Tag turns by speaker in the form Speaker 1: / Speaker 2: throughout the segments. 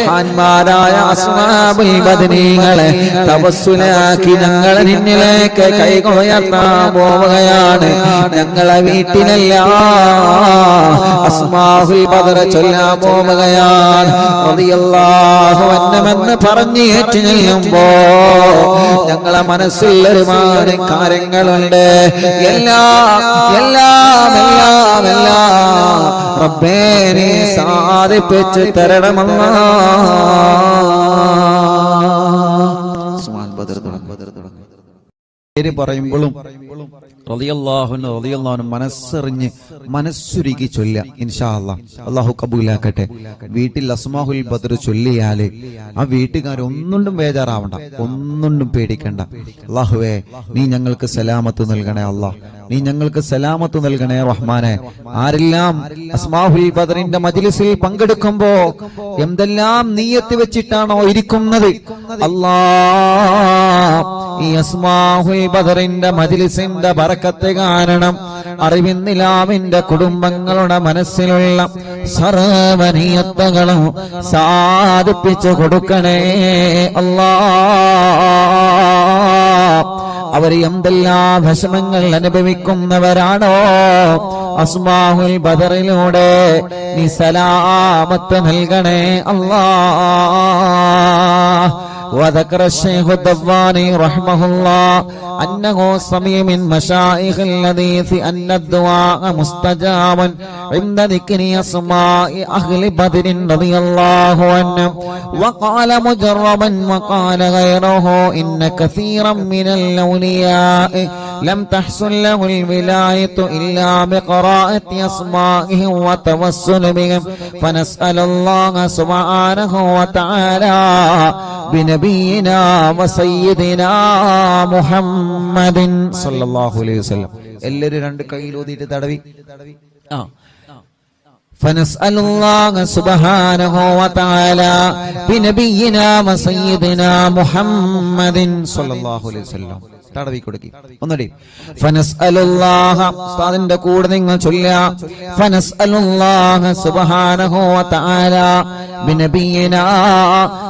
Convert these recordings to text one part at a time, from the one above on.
Speaker 1: മഹാന്മാരായ അസ്ഹാബുൽ ബദരീങ്ങളെ തവസ്സുലാക്കി ഞങ്ങൾ നിന്നിലേക്ക് കൈകൾ ഉയർത്താൻ പോവുകയാണ്. ഞങ്ങളെ വീട്ടിലല്ല അസ്മാഉൽ ബദർ ചൊല്ലാൻ പോവുകയാണ്. റളിയല്ലാഹു അൻഹുമെന്ന് പറഞ്ഞു ഏറ്റു ചെല്ലുമ്പോ ഞങ്ങളെ മനസ്സിൽ ഒരുപാട് കാര്യങ്ങളുണ്ട്. എല്ലാം റബ്ബേ നീ സാധിപ്പിച്ച് തരണമല്ലാ. പേര് പറയുമ്പോഴും റളിയല്ലാഹു മനസ്സറിഞ്ഞ് മനസ്സുരുകി ചൊല്ല. ഇൻഷാ അല്ലാഹ് അല്ലാഹു കബൂലാക്കട്ടെ. വീട്ടിൽ അസ്മാഉൽ ബദർ ചൊല്ലിയാല് ആ വീട്ടുകാർ ഒന്നുകൊണ്ടും ബേജാറാവണ്ട, ഒന്നുകൊണ്ടും പേടിക്കണ്ട. അല്ലാഹുവേ നീ ഞങ്ങൾക്ക് സലാമത്ത് നൽകണേ അല്ലാഹ്, നീ ഞങ്ങൾക്ക് സലാമത്ത് നൽകണേ റഹ്മാനെ. ആരെല്ലാം അസ്മാഉൽ ബദറിന്റെ മജ്ലിസിൽ പങ്കെടുക്കുമ്പോ എന്തെല്ലാം നിയ്യത്ത് വെച്ചിട്ടാണോ ഇരിക്കുന്നത്, അല്ലാഹ് ഈ അസ്മാഉൽ ബദറിന്റെ മജ്ലിസിന്റെ ബറക്കത്ത് കാരണം അറിവിന്നിലാമിന്റെ കുടുംബങ്ങളുടെ മനസ്സിലുള്ള സർവ്വനിയത്തുകളും സാധിപ്പിച്ചു കൊടുക്കണേ അല്ലാഹ്. അവർ എന്തെല്ലാം വിഷമങ്ങൾ അനുഭവിക്കുന്നവരാണോ അസ്മാഉൽ ബദറിലൂടെ നീ സലാമത്ത് നൽകണേ അല്ലാഹ്. وذكر الشيخ الدواني رحمه الله أنه سمع من مشايخ الحديث أن الدعاء مستجاب عند ذكر أسماء أهل بدر رضي الله عنهم. وقال مجربا وقال غيره إن كثيرا من الأولياء لم تحصل له الولاية إلا بقراءة أسمائهم وتوسل بهم، فنسأل الله سبحانه وتعالى بنبينا وسيدنا محمد صلى الله عليه وسلم. എല്ലാവരും രണ്ട് കൈയിൽ ഊതിയിട്ട് തടവി. فنسأل الله سبحانه وتعالى بنبينا وسيدنا محمد صلى الله عليه وسلم. തടവി കൊടുക്കി ഒന്നുകൂടി. ഫനസ്അലുല്ലാഹ ഉസ്താദിന്റെ കൂടെ നിങ്ങൾ ചൊല്ലുക. ഫനസ്അലുല്ലാഹ സുബ്ഹാനഹു വ തആല ബിനബിയിനാ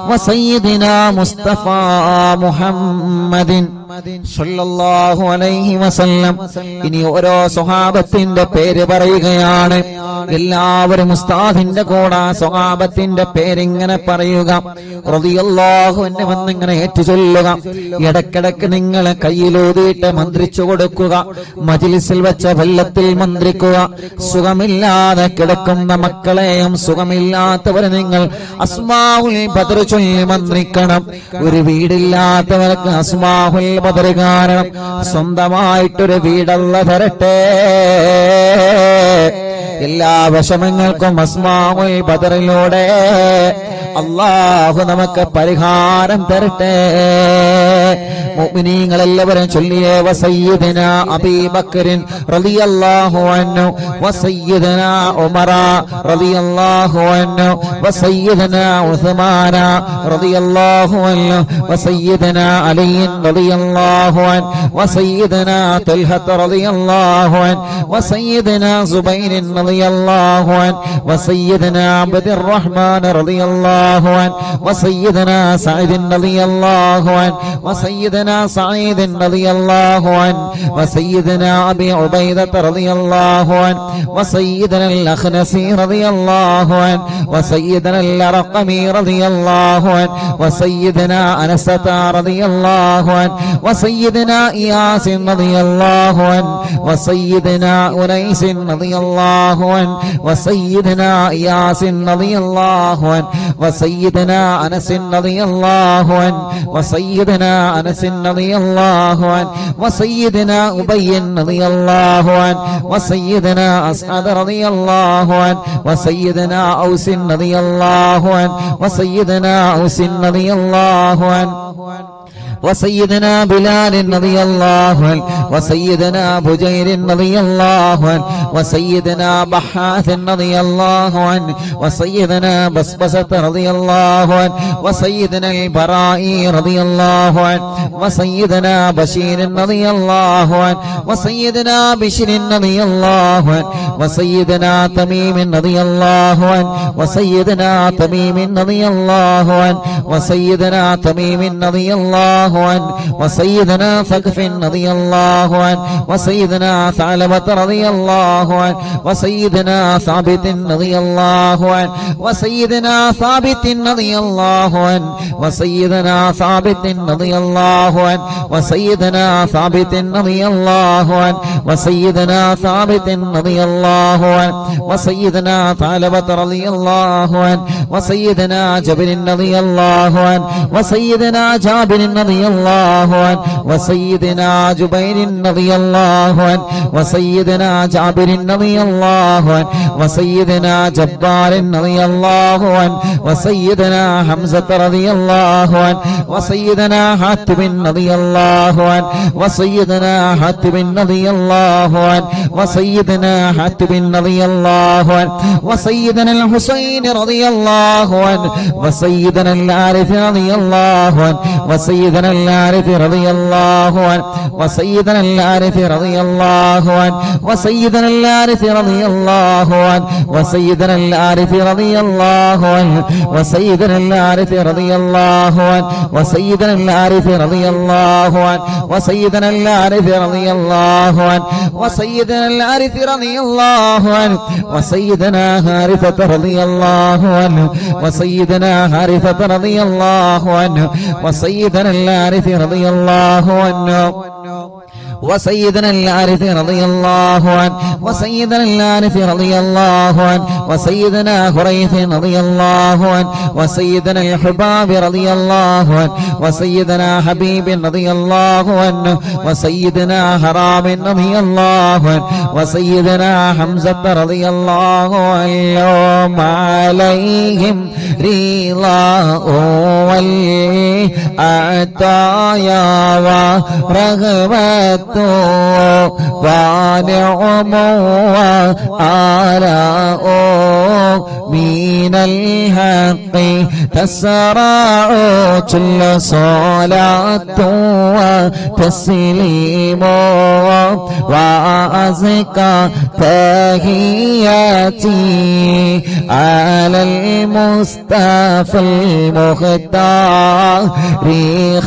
Speaker 1: വസയ്യിദിനാ മുസ്തഫ മുഹമ്മദിൻ സല്ലല്ലാഹു അലൈഹി വസല്ലം. ഇനി ഓരോ സ്വഹാബത്തിന്റെ പേര് പറയുകയാണ്. എല്ലാവരും ഉസ്താദിന്റെ കൂടെ സ്വഹാബത്തിന്റെ പേരിങ്ങനെ പറയുക. റളിയല്ലാഹു അൻഹു എന്നിങ്ങനെ ഏറ്റുചൊല്ലുക. ഇടക്കിടക്ക് നിങ്ങൾ കയ്യിലൂതിയിട്ട് മന്ത്രിച്ചു കൊടുക്കുക. മജ്ലിസിൽ വെച്ച വെള്ളത്തിൽ മന്ത്രിക്കുക. സുഖമില്ലാതെ കിടക്കുന്ന മക്കളെയും സുഖമില്ലാത്തവരെ നിങ്ങൾ അസ്മാഉൽ ബദർ ചൊല്ലി മന്ത്രിക്കണം. ഒരു വീടില്ലാത്തവർക്ക് അസ്മാഉൽ ബദർ കാരണം സ്വന്തമായിട്ടൊരു വീടല്ല തരട്ടെ. എല്ലാ വിഷമങ്ങൾക്കും അസ്മാഉൽ ബദറിലൂടെ അല്ലാഹു നമുക്ക് പരിഹാരം തരട്ടെ. മുഅ്മിനീങ്ങൾ എല്ലാവരും ചൊല്ലിയേ. വസയ്യിദനാ അബീബക്കറിൻ റളിയല്ലാഹു അൻഹു വസയ്യിദനാ ഉമറ റളിയല്ലാഹു അൻഹു വസയ്യിദനാ ഉസ്മാന റളിയല്ലാഹു അൻഹു വസയ്യിദനാ അലി റളിയല്ലാഹു അൻഹു വസയ്യിദനാ തൽഹ റളിയല്ലാഹു അൻഹു വസയ്യിദനാ സുബൈർ റളിയല്ലാഹു അൻഹു വസയ്യിദനാ അബ്ദുർ റഹ്മാൻ റളിയല്ലാഹു അൻഹു വസയ്യിദനാ സഈദ് റളിയല്ലാഹു അൻഹു വസയ്യിദനാ سعيد رضي الله عنه وسيدنا أبي عبيدة رضي الله عنه وسيدنا الأخنسي رضي الله عنه وسيدنا الرقمي رضي الله عنه وسيدنا أنسة رضي الله عنه وسيدنا إياس رضي الله عنه وسيدنا أنيس رضي الله عنه وسيدنا إياس رضي الله عنه وسيدنا أنس رضي الله عنه وسيدنا أنس رضي الله عنه وسيدنا أبي رضي الله عنه وسيدنا أسعد رضي الله عنه وسيدنا أوس رضي الله عنه وسيدنا أوس رضي الله عنه وسيدنا بلال رضي الله عنه وسيدنا بجير رضي الله عنه وسيدنا بحاث رضي الله عنه وسيدنا بسبسة رضي الله عنه وسيدنا البراء رضي الله عنه وسيدنا بشير رضي الله عنه وسيدنا بشر رضي الله عنه وسيدنا تميم رضي الله عنه وسيدنا تميم رضي الله عنه وسيدنا تميم رضي الله عنه وسيدنا ثقف رضي الله عنه وسيدنا ثعلبة رضي الله عنه وسيدنا ثابت رضي الله عنه وسيدنا ثابت رضي الله عنه وسيدنا ثابت رضي الله عنه وسيدنا ثابت رضي الله عنه وسيدنا ثابت رضي الله عنه وسيدنا ثعلبة رضي الله عنه وسيدنا جابر رضي الله عنه وسيدنا جابر رضي الله عنه وسيدنا جبير رضي الله عنه وسيدنا جابر رضي الله عنه وسيدنا جبار رضي الله عنه وسيدنا حمزة رضي الله عنه وسيدنا حاتب رضي الله عنه وسيدنا حاتب رضي الله عنه وسيدنا حاتب رضي الله عنه وسيدنا الحسين رضي الله عنه وسيدنا العارف رضي الله عنه وسيدنا العارف رضي الله عنه وسيدنا العارف رضي الله عنه وسيدنا العارف رضي الله عنه وسيدنا العارف رضي الله عنه وسيدنا العارف رضي الله عنه وسيدنا العارف رضي الله عنه وسيدنا العارف رضي الله عنه وسيدنا العارف رضي الله عنه وسيدنا حارثة رضي الله عنه وسيدنا حارثة رضي الله عنه وسيدنا العارف رضي الله عنه وسيدنا العارف رضي الله عنه وسيدنا العارف رضي الله عنه وسيدنا خريث رضي الله عنه وسيدنا الحباب رضي الله عنه وسيدنا حبيب رضي الله عنه وسيدنا حرام رضي الله عنه وسيدنا حمزة رضي الله عنه عليهم رضاه والعطايا ورغبة ونعم وآلاء من الحق تسرع كل صلاة وتسليم وأزكى تحياتي على المصطفى المختار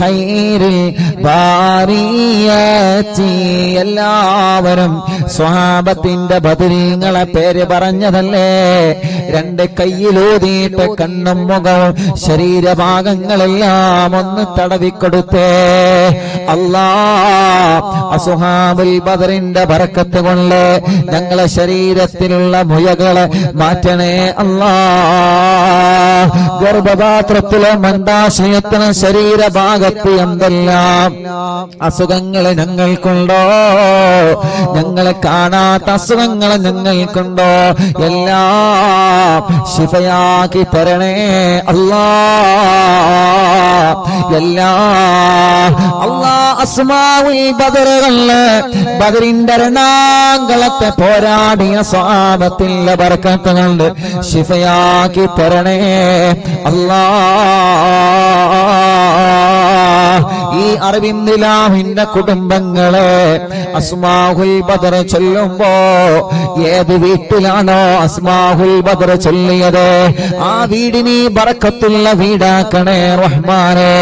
Speaker 1: خير البرية എല്ലാവരും സ്വഹാബത്തിന്റെ ബദരീങ്ങളെ പേര് പറഞ്ഞതല്ലേ? രണ്ട് കയ്യിലൂതിയിട്ട് കണ്ണും മുഖവും ശരീരഭാഗങ്ങളെല്ലാം ഒന്ന് തടവിക്കൊടുത്തേ. അല്ലാ, അസ്ഹാബുൽ ബദറിന്റെ ബറക്കത്ത് കൊണ്ട് ഞങ്ങളെ ശരീരത്തിലുള്ള മുയകളെ മാറ്റണേ അല്ലാ. ഗർഭപാത്രത്തിലെ മന്ദാശയത്തിന് ശരീരഭാഗത്ത് എന്തെല്ലാം അസുഖങ്ങളെ ഞങ്ങൾക്കുണ്ടോ, ഞങ്ങളെ കാണാത്ത അസുഖങ്ങൾ ഞങ്ങൾക്കുണ്ടോ, എല്ലാം ശിഫയാക്കി തരണേ അല്ലാ. അല്ലാ അസ്മാഉൽ ബദറുകളില് ബദറിന്റെ രണാങ്കളത്തെ പോരാടിയ സ്വഹാബത്തിന്റെ ബർക്കത്ത് കൊണ്ട് ശിഫയാക്കി തരണേ അല്ലാ. ഈ അറബിന്ദിലാഹിന്റെ കുടുംബങ്ങളെ അസ്മാഉൽ ബദർ ചൊല്ലുമ്പോ ഏത് വീട്ടിലാണോ അസ്മാഉൽ ബദർ ചൊല്ലിയത് ആ വീടിന് ബറക്കത്തുള്ള വീടാക്കണേ റഹ്മാനേ.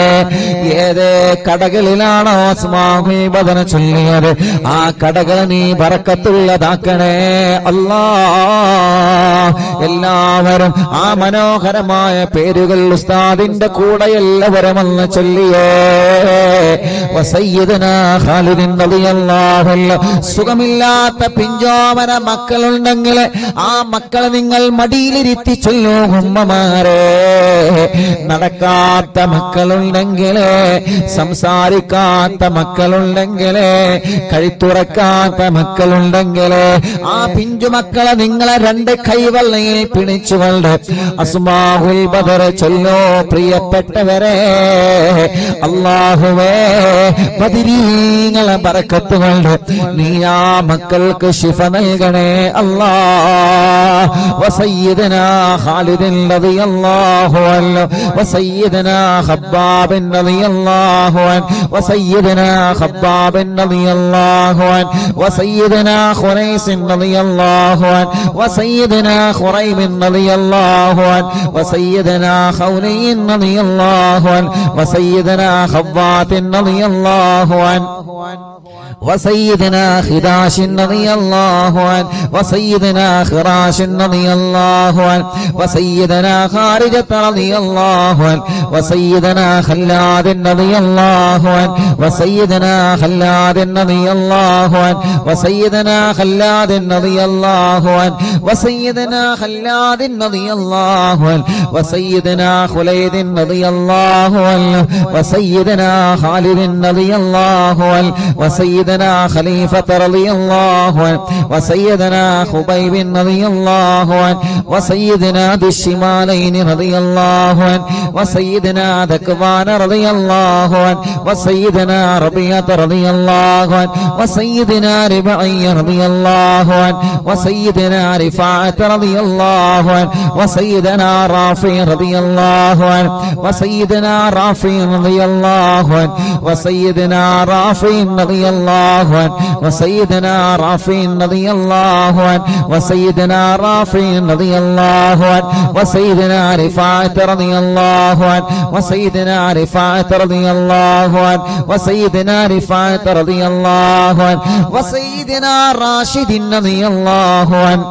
Speaker 1: ഏത് കടകളിലാണോ അസ്മാഉൽ ബദർ ചൊല്ലിയത് ആ കടകൾ നീ ബറക്കത്തുള്ളതാക്കണേ അല്ലാ. എല്ലാവരും ആ മനോഹരമായ പേരുകൾ ഉസ്താദിന്റെ കൂടെ എല്ലാവരും ഒന്ന് ചൊല്ലിയേ. വസയ്യിദനാ ഖാലിദ് റളിയല്ലാഹു അൻഹു സുഖമില്ലാത്ത പിഞ്ചോമന മക്കളുണ്ടെങ്കിൽ ആ മക്കളെ നിങ്ങൾ മടിയിലിരുത്തി ചൊല്ലൂ ഉമ്മമാരെ. നടക്കാത്ത മക്കളുണ്ടെങ്കിലേ, സംസാരിക്കാത്ത മക്കളുണ്ടെങ്കിലേ, കഴുത്തുറക്കാത്ത മക്കളുണ്ടെങ്കിലേ, ആ പിഞ്ചുമക്കളെ നിങ്ങളെ രണ്ട് കൈവെള്ളയിൽ പിടിച്ചുകൊണ്ട് അസ്മാഉൽ ബദർ ചൊല്ലോ പ്രിയപ്പെട്ടവരെ. അല്ലാഹുവേ, ബദരീങ്ങളെ ബറക്കത്ത് കൊണ്ട് നീ ആ മക്കൾക്ക് ശിഫ നൽകണേ അല്ലാഹ്. വസയ്യിദനാ ഖാലിദ് റളിയല്ലാഹു അൻഹു, വസയ്യിദനാ ഖബ്ബാബ് റളിയല്ലാഹു അൻഹു, വസയ്യിദനാ ഖബ്ബാബ് റളിയല്ലാഹു അൻഹു, വസയ്യിദനാ ഖുറൈസ് റളിയല്ലാഹു അൻഹു, വസയ്യിദനാ ഖുറൈബ് റളിയല്ലാഹു അൻഹു, വസയ്യിദനാ ഖൗലൈൻ റളിയല്ലാഹു അൻഹു, വസയ്യിദനാ ഖവ്വാത്ത് റളിയല്ലാഹു അൻഹു, وسيدنا خداش رضي الله عنه، وسيدنا خراش رضي الله عنه، وسيدنا خارجة رضي الله عنه، وسيدنا خلاد رضي الله عنه، وسيدنا خلاد رضي الله عنه، وسيدنا خلاد رضي الله عنه، وسيدنا خلاد رضي الله عنه، وسيدنا خليد رضي الله عنه، وسيدنا خالد رضي الله عنه، وسيدنا خليفة رضي الله عنه، وسيدنا خبيب رضي الله عنه، وسيدنا ذي الشمالين رضي الله عنه، وسيدنا ذكوان رضي الله عنه، وسيدنا ربيعة رضي الله عنه، وسيدنا ربعي رضي الله عنه، وسيدنا رفاعة رضي الله عنه، وسيدنا رافع رضي الله عنه، وسيدنا رافع رضي الله عنه، وسيدنا رافع رضي الله عنه، وسيدنا رافع رضي الله عنه، وسيدنا رافع رضي الله عنه، وسيدنا رفاعة رضي الله عنه، وسيدنا رفاعة رضي الله عنه، وسيدنا رفاعة رضي الله عنه، وسيدنا راشد رضي الله عنه،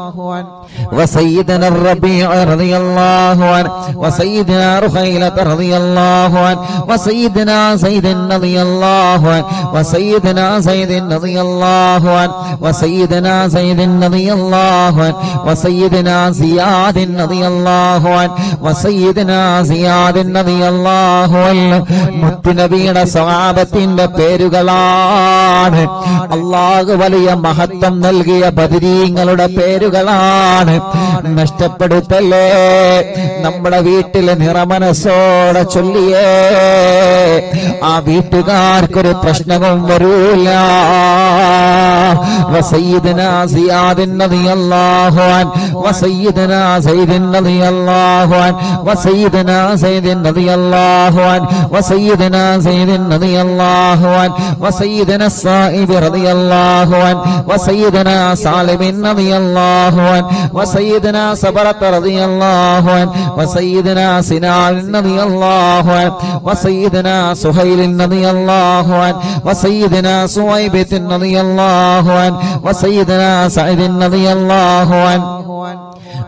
Speaker 1: وسيدنا الربيع رضي الله عنه، وسيدنا رخيلة رضي الله عنه، وسيدنا زيد رضي الله عنه، وسيدنا زيد رضي الله عنه، وسيدنا زيد رضي الله عنه، وسيدنا زياد رضي الله عنه، وسيدنا زياد رضي الله عنه. മുത്തുനബിയുടെ സ്വഹാബത്തിന്റെ പേരുകളാണ്. അല്ലാഹു വലിയ മഹത്വം നൽകിയ ബദരീങ്ങളുടെ പേരുകളാണ്. നഷ്ടപ്പെടുത്തല്ലേ. നമ്മുടെ വീട്ടിലെ നിറമനസ്സോടെ ചൊല്ലിയേ ആ വീട്ടുകാർക്കൊരു പ്രശ്നവും വരൂല. وسيدنا زياد رضي الله عنه، وسيدنا زيد رضي الله عنه، وسيدنا زيد رضي الله عنه، وسيدنا زيد رضي الله عنه، وسيدنا الصائب رضي الله عنه، وسيدنا سالم رضي الله عنه، وسيدنا صبرة رضي الله عنه، وسيدنا سنان رضي الله عنه، وسيدنا سهيل رضي الله عنه، وسيدنا سويبة رضي الله عنه، وسيدنا سعيد رضي الله عنه،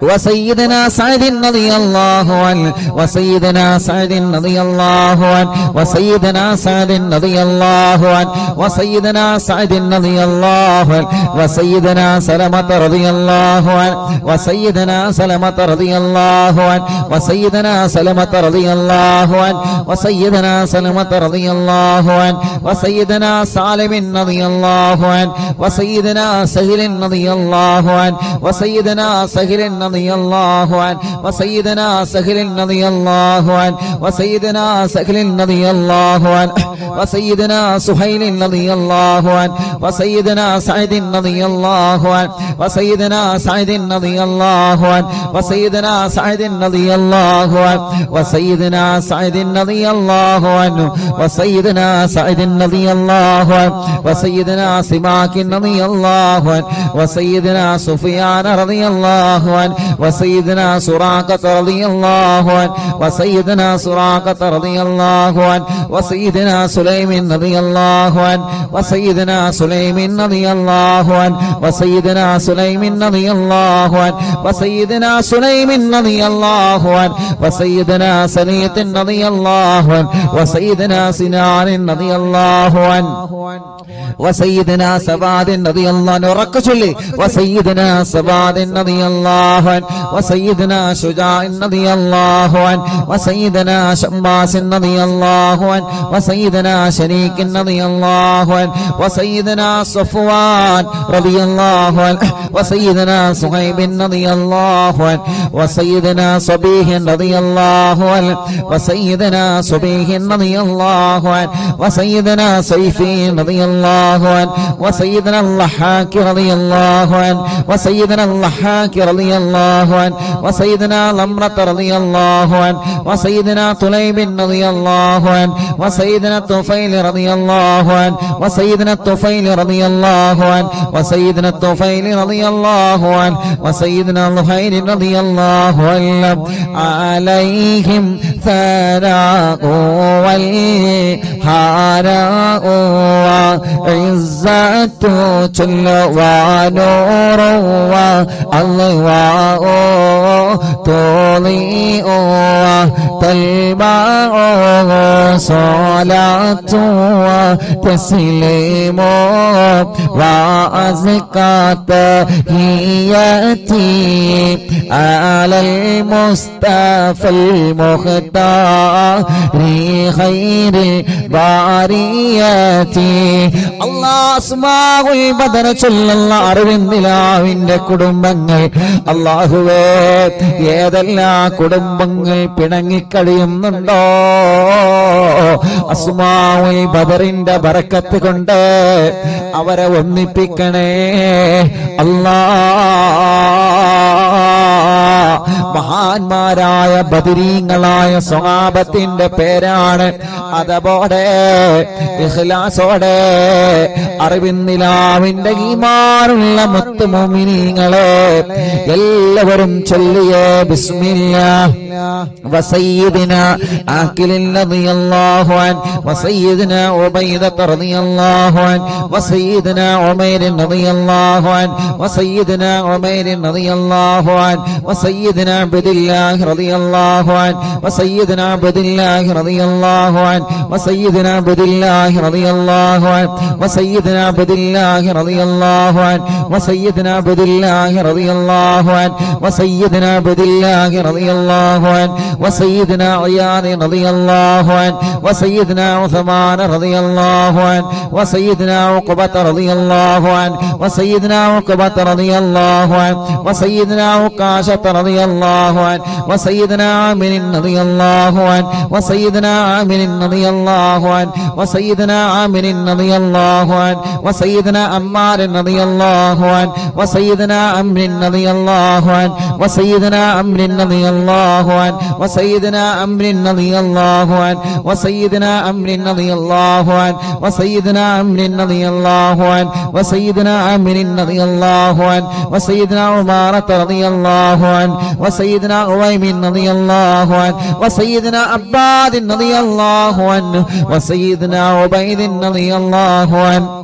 Speaker 1: وسيدنا سعد رضي الله عنه، وسيدنا سعد رضي الله عنه، وسيدنا سعد رضي الله عنه، وسيدنا سعد رضي الله عنه، وسيدنا سلمة رضي الله عنه، وسيدنا سلمة رضي الله عنه، وسيدنا سلمة رضي الله عنه، وسيدنا سلمة رضي الله عنه، وسيدنا سالم رضي الله عنه، وسيدنا سهل رضي الله عنه، وسيدنا سهل رضي الله عنه، وسيدنا سهل رضي الله عنه، وسيدنا سهل رضي الله عنه، وسيدنا سهيل رضي الله عنه، وسيدنا سعيد رضي الله عنه، وسيدنا سعيد رضي الله عنه، وسيدنا سعيد رضي الله عنه، وسيدنا سعيد رضي الله عنه، وسيدنا سعيد رضي الله عنه، وسيدنا سماك رضي الله عنه، وسيدنا سفيان رضي الله عنه، وسيدنا سراقة رضي الله عنه، وسيدنا سراقة رضي الله عنه، وسيدنا سليم رضي الله عنه، وسيدنا سليم رضي الله عنه، وسيدنا سليم رضي الله عنه، وسيدنا سليم رضي الله عنه، وسيدنا سليط رضي الله عنه، وسيدنا سنان رضي الله عنه، وسيدنا سباد رضي الله عنه. وسيدنا سباد رضي الله عنه وسيدنا شجاع رضي الله عنه وسيدنا شماس رضي الله عنه وسيدنا شريك رضي الله عنه وسيدنا صفوان رضي الله عنه وسيدنا صهيب رضي الله عنه وسيدنا صبيح رضي الله عنه وسيدنا صبيح رضي الله عنه وسيدنا سيفي رضي الله عنه وسيدنا اللحاك رضي الله عنه وسيدنا اللحاك رضي الله عنه وسيدنا لمرة رضي الله عنه وسيدنا طليب رضي الله عنه وسيدنا الطفيل رضي الله عنه وسيدنا الطفيل رضي الله عنه وسيدنا الطفيل رضي الله عنه وسيدنا الخير رضي الله عنه عليهم ثناء والحراء وعزة جل ونور واللواء تضيء وتلمع صلاة وتسليم وأزكى تحياتي على المصطفى المختار خير البريات الله അസ്മാഉൽ ബദർ ചൊല്ലുന്ന അറിവിന്ദിലാവിന്റെ കുടുംബങ്ങൾ അല്ലാഹുവേ ഏതെല്ലാം കുടുംബങ്ങൾ പിണങ്ങിക്കഴിയുന്നുണ്ടോ അസ്മാഉൽ ബദറിന്റെ ബറക്കത്ത് കൊണ്ട് അവരെ ഒന്നിപ്പിക്കണേ മഹാന്മാരായ ബദരീങ്ങളായ സ്വഹാബത്തിന്റെ പേരാണ്. അതോടെ ഇഖ്ലാസോടെ അറിവിന്ദിലാവിന്റെ ഈമാനുള്ള മുത്ത് മുഅ്മിനീങ്ങളെ എല്ലാവരും ചൊല്ലിയേ ബിസ്മില്ലാഹ് വസയ്യിദിനാ ആഖിൽ റളിയല്ലാഹു അൻഹു വസയ്യിദിനാ ഉബൈദ റളിയല്ലാഹു അൻഹു വസയ്യിദിനാ ഉമൈർ റളിയല്ലാഹു അൻഹു വസയ്യിദിനാ ഉമൈർ റളിയല്ലാഹു അൻഹു വസയ്യിദിനാ അബ്ദുല്ലാഹ് റളിയല്ലാഹു അൻഹു വസയ്യിദിനാ അബ്ദുല്ലാഹ് റളിയല്ലാഹു അൻഹു വസയ്യിദിനാ അബ്ദുല്ലാഹ് റളിയല്ലാഹു അൻഹു വസയ്യിദിനാ അബ്ദുല്ലാഹ് റളിയല്ലാഹു അൻഹു വസയ്യിദിനാ അബ്ദുല്ലാഹ് റളിയല്ലാഹു അൻഹു വസയ്യിദിനാ അബ്ദുല്ലാഹ് റളിയല്ലാഹു അൻഹു വസയ്യിദിനാ അയ്യാദ് റളിയല്ലാഹു അൻഹു വസയ്യിദിനാ ഉസ്മാൻ റളിയല്ലാഹു അൻഹു വസയ്യിദിനാ ഉഖബത റളിയല്ലാഹു അൻഹു വസയ്യിദിനാ ഉഖബത റളിയല്ലാഹു അൻഹു വസയ്യിദിനാ ഉഖാശത റളിയല്ലാഹു അൻഹു വസയ്യിദിനാ ആമിർ റളിയല്ലാഹു അൻഹു വസയ്യിദിനാ ആമിർ റളിയല്ലാഹു അൻഹു വസയ്യിദിനാ ആമിർ റളിയല്ലാഹു അൻഹു വസയ്യിദിനാ അമ്മാർ റളിയല്ലാഹു അൻഹു വസയ്യിദിനാ അംർ റളിയല്ലാഹു അൻഹു വസയ്യിദിനാ അംർ റളിയല്ലാഹു അൻഹു വസയ്യിദിനാ അംർ റളിയല്ലാഹു അൻഹു വസയ്യിദിനാ അംർ റളിയല്ലാഹു അൻഹു വസയ്യിദിനാ അംർ റളിയല്ലാഹു അൻഹു വസയ്യിദിനാ അംർ റളിയല്ലാഹു അൻഹു വസയ്യിദിനാ ഉമാറത റളിയല്ലാഹു അൻഹു വസയ്യിദിനാ ഉവൈമിൻ റളിയല്ലാഹു അൻഹു വസയ്യിദിനാ അബ്ബാദ് റളിയല്ലാഹു അൻഹു വസയ്യിദിനാ ഉബൈദ് റളിയല്ലാഹു അൻഹു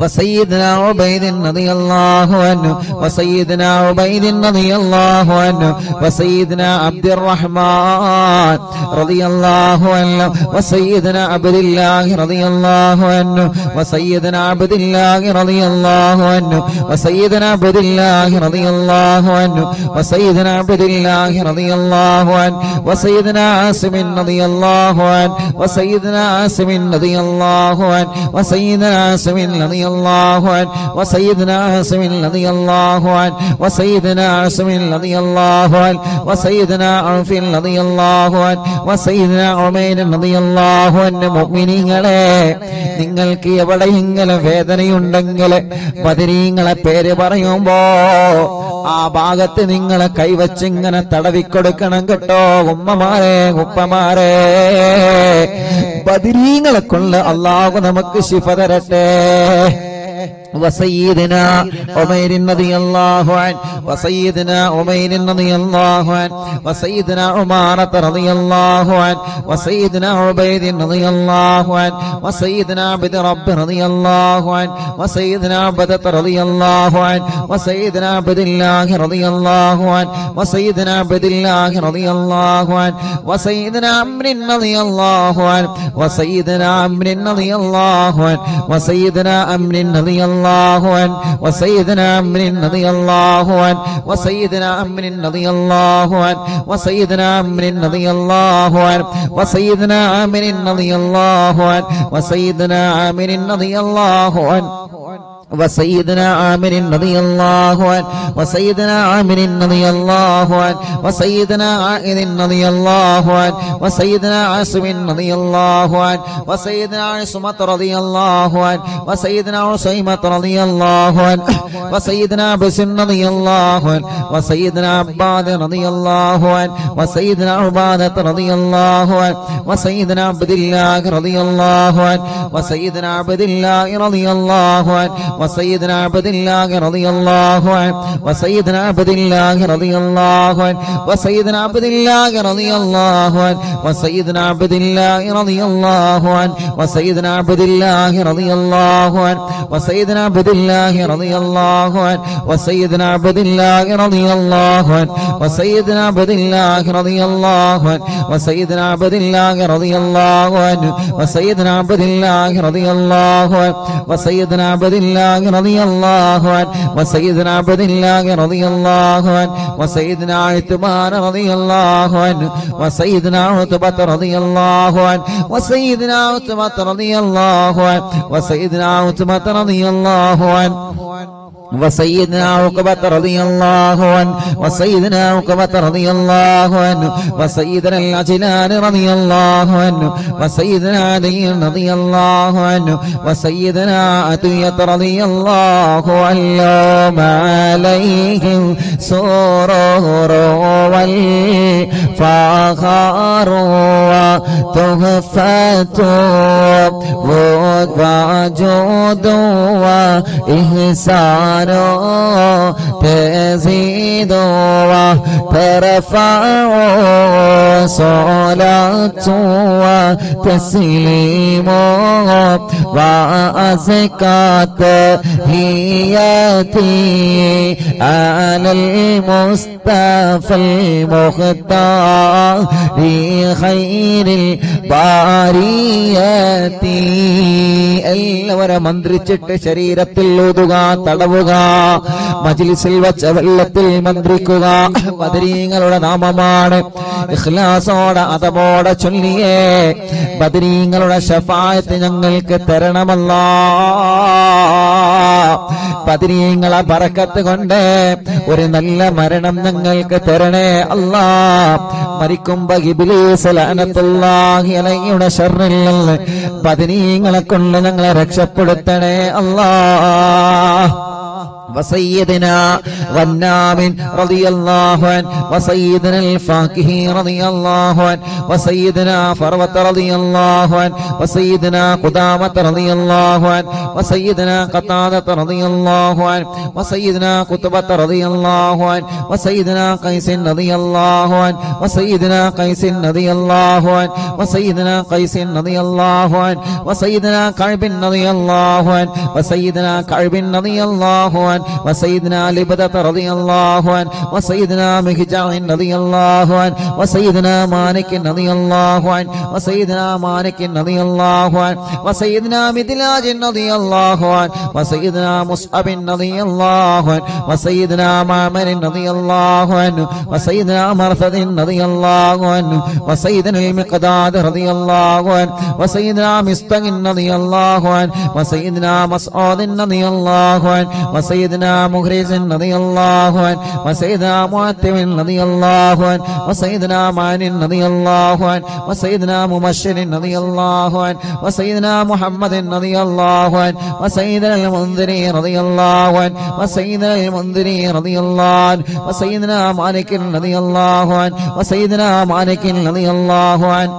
Speaker 1: وسيدنا عبيد رضي الله عنه وسيدنا عبيد رضي الله عنه وسيدنا عبد الرحمن رضي الله عنه وسيدنا عبد الله رضي الله عنه وسيدنا عبد الله رضي الله عنه وسيدنا عبد الله رضي الله عنه وسيدنا عبد الله رضي الله عنه وسيدنا عاصم رضي الله عنه وسيدنا عاصم رضي الله عنه وسيدنا عاصم رضي الله عنه وسيدنا عاصم رضي الله عنه وسيدنا عاصم رضي الله عنه وسيدنا عوف رضي الله عنه وسيدنا عمير رضي الله عنه മുഅ്മിനീങ്ങളെ നിങ്ങൾക്ക് എവിടെയെങ്കിലും വേദനയുണ്ടെങ്കിൽ ബദരീങ്ങളെ പേര് പറയുമ്പോ ആ ഭാഗത്ത് നിങ്ങളെ കൈവച്ച് ഇങ്ങനെ തടവിക്കൊടുക്കണം കേട്ടോ. ഉമ്മമാരെ ഉപ്പമാരെ ബദരീങ്ങളെ കൊണ്ട് അല്ലാഹു നമുക്ക് ശിഫ തരട്ടെ. وسيدنا عمير رضي الله عنه وسيدنا عمير رضي الله عنه وسيدنا عمارة رضي الله عنه وسيدنا عبيد رضي الله عنه وسيدنا عبد رب رضي الله عنه وسيدنا عبدة رضي الله عنه وسيدنا عبد الله رضي الله عنه وسيدنا عبد الله رضي الله عنه وسيدنا عمرو رضي الله عنه وسيدنا عمرو رضي الله عنه وسيدنا عمرو رضي الله الله عنه وسيدنا عمرو رضي الله عنه وسيدنا عمرو رضي الله عنه وسيدنا عمرو رضي الله عنه وسيدنا عامر رضي الله عنه وسيدنا عامر رضي الله عنه وسيدنا عامر رضي الله عنه وسيدنا عامر رضي الله عنه وسيدنا عائذ رضي الله عنه وسيدنا عاصم رضي الله عنه وسيدنا عصمة رضي الله عنه وسيدنا عصيمة رضي الله عنه وسيدنا بسر رضي الله عنه وسيدنا عباد رضي الله عنه وسيدنا عبادة رضي الله عنه وسيدنا عبد الله رضي الله عنه وسيدنا عبد الله رضي الله عنه وسيدنا عبد الله رضي الله عنه وسيدنا عبد الله رضي الله عنه وسيدنا عبد الله رضي الله عنه وسيدنا عبد الله رضي الله عنه وسيدنا عبد الله رضي الله عنه وسيدنا عبد الله رضي الله عنه وسيدنا عبد الله رضي الله عنه وسيدنا عبد الله رضي الله عنه وسيدنا عبد الله رضي الله عنه وسيدنا عبد الله رضي الله عنه وسيدنا عبد الله رضي الله عنه وسيدنا عبد الله رضي الله عنه وسيدنا عثمان رضي الله عنه وسيدنا عتبة رضي الله عنه وسيدنا عتبة رضي الله عنه وسيدنا عتبة رضي الله عنه وسيدنا عقبة رضي الله عنه وسيدنا عقبة رضي الله عنه وسيدنا العجلان رضي الله عنه وسيدنا علي رضي الله عنه وسيدنا عطية رضي الله عنه عليهم سرور والفخر وتحفة وجود وإحسان تزيد وترفع صلاة وتسليم وأزكى تحياتي على المصطفى المختار خير الباريات എല്ലാവരും മന്ത്രിച്ചിട്ട് ശരീരത്തിൽ ഊതുക, തടവുക, മജ്ലിസിൽ വച്ച വെള്ളത്തിൽ മന്ത്രിക്കുക. ബദരീങ്ങളുടെ നാമമാണ്. ഇഖ്ലാസോടെ അതബോടെ ചൊല്ലിയേ ബദരീങ്ങളുടെ ശഫാഅത്ത് ഞങ്ങൾക്ക് തരണമല്ലാ. ബദരീങ്ങളെ ബറക്കത്ത് കൊണ്ട് ഒരു നല്ല മരണം ഞങ്ങൾക്ക് തരണേ അല്ലാ. മരിക്കുമ്പോ ഇബ്ലീസ് ലഅനത്തുല്ലാഹി അലൈഹിയുടെ ശർറിൽ നിന്ന് ബദരീങ്ങളെ കൊണ്ട് ഞങ്ങളെ രക്ഷപ്പെടുത്തണേ അല്ലാ. وسيدنا غنام رضي الله عنه وسيدنا الفاكهي رضي الله عنه وسيدنا فروة رضي الله عنه وسيدنا قدامة رضي الله عنه وسيدنا قتادة رضي الله عنه وسيدنا قطبة رضي الله عنه وسيدنا قيس رضي الله عنه وسيدنا قيس رضي الله عنه وسيدنا قيس رضي الله عنه وسيدنا كعب رضي الله عنه وسيدنا كعب رضي الله عنه وسيدنا لبدة رضي الله عنه وسيدنا مهجع رضي الله عنه وسيدنا مالك رضي الله عنه وسيدنا مالك رضي الله عنه وسيدنا مدلاج رضي الله عنه وسيدنا مصعب رضي الله عنه وسيدنا معمر رضي الله عنه وسيدنا مرثد رضي الله عنه وسيدنا المقداد رضي الله عنه وسيدنا مستق رضي الله عنه وسيدنا مسعود رضي الله عنه وسيدنا مخرج رضي الله عنه وسيدنا معتم رضي الله عنه وسيدنا معن رضي الله عنه وسيدنا مبشر رضي الله عنه وسيدنا محمد رضي الله عنه وسيدنا المنذري رضي الله عنه وسيدنا المنذري رضي الله عنه وسيدنا مالك رضي الله عنه وسيدنا مالك رضي الله عنه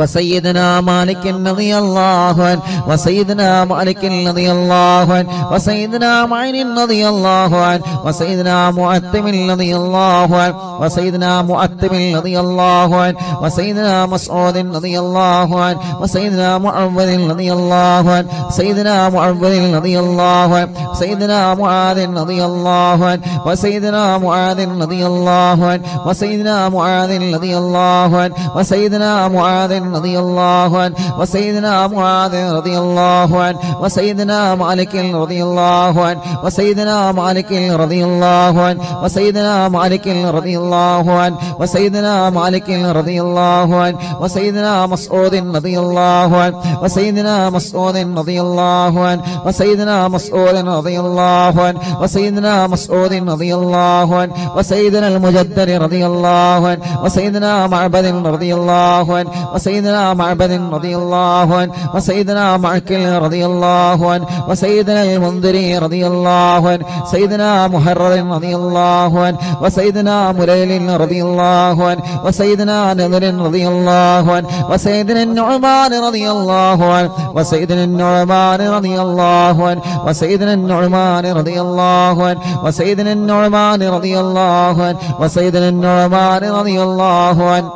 Speaker 1: وسيدنا مالك رضي الله عنه وسيدنا مالك رضي الله عنه وسيدنا معين رضي الله عنه وسيدنا مؤتم رضي الله عنه وسيدنا مؤتم رضي الله عنه وسيدنا مسعود رضي الله عنه وسيدنا معوذ رضي الله عنه سيدنا معوذ رضي الله عنه سيدنا معاذ رضي الله عنه وسيدنا معاذ رضي الله عنه وسيدنا معاذ رضي الله عنه وسيدنا معاذ معاذ رضي الله عنه وسيدنا معاذ رضي الله عنه وسيدنا مالك رضي الله عنه وسيدنا مالك رضي الله عنه وسيدنا مالك رضي الله عنه وسيدنا مالك رضي الله عنه وسيدنا مسعود رضي الله عنه وسيدنا مسعود رضي الله عنه وسيدنا مسعود رضي الله عنه وسيدنا مسعود رضي الله عنه وسيدنا المجدد رضي الله عنه وسيدنا معبد رضي الله عنه وسيدنا معبد رضي الله عنه وسيدنا معكل رضي الله عنه وسيدنا المنذري رضي الله عنه سيدنا محرر رضي الله عنه وسيدنا مليل رضي الله عنه وسيدنا نذر رضي الله عنه وسيدنا النعمان رضي الله عنه وسيدنا النعمان رضي الله عنه وسيدنا النعمان رضي الله عنه وسيدنا النعمان رضي الله عنه وسيدنا النعمان رضي الله عنه